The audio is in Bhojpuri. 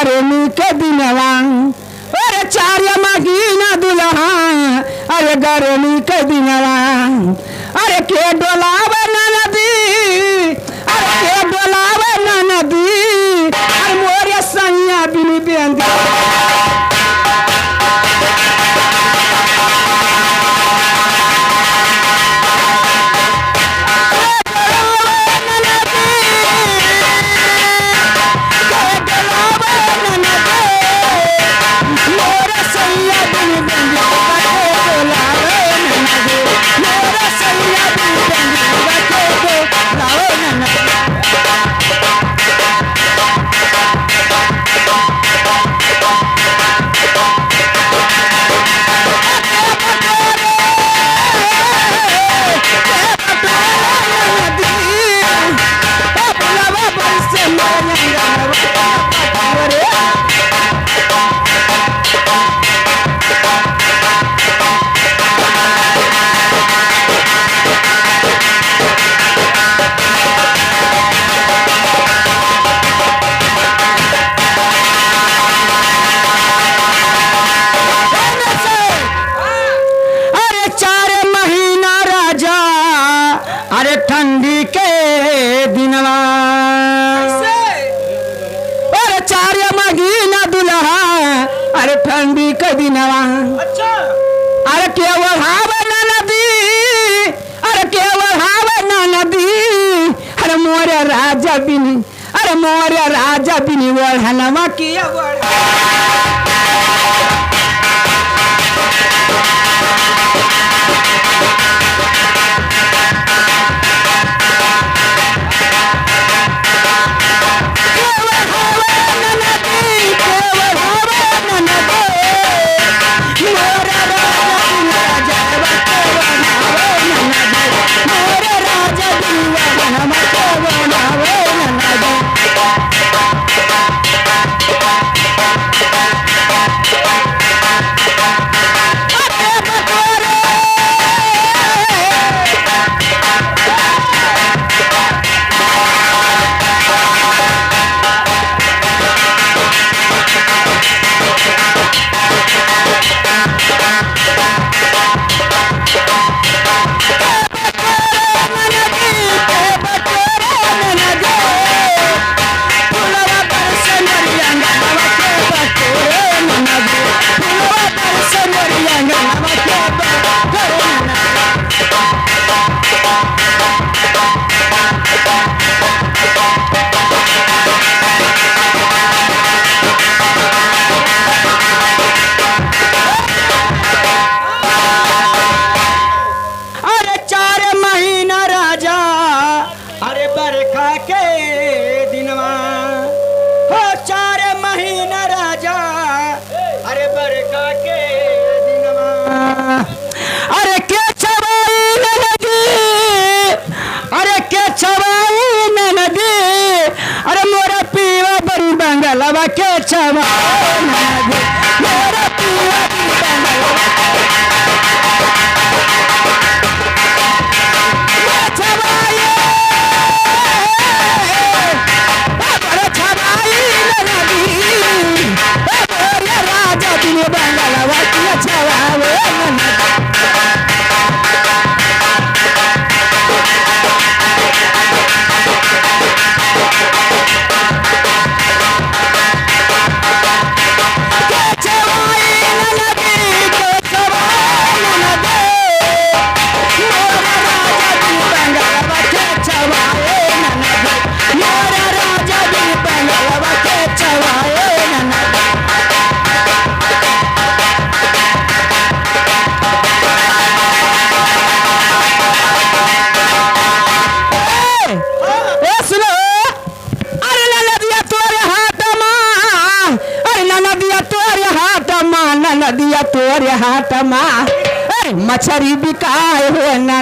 गर्मी के दिनवा अरे चार महीना दुल्हा अरे गर्मी के दिनवा अरे के डोलावे नदी अरे के डोलावे नदी अरे मोरे सैया बिन बेंदी ठंडी के दिनवा अरे चार महीना दुल्हा अरे ठंडी के दिनवा अरे केवल हावे ना नदी अरे केवल हावे ना नदी अरे मोरे राजा बिनी अरे मोरे राजा बिनी वढ़नवा किया अरे के छवाई नदी अरे के छवाई नदी अरे मोरा पीवा बड़ी बंगलवा के छवाई नदी मोरा पीवा बड़ी बंगलवा के छवाई नदिया तोरे हाथ मा मछरी बिकाए हो ना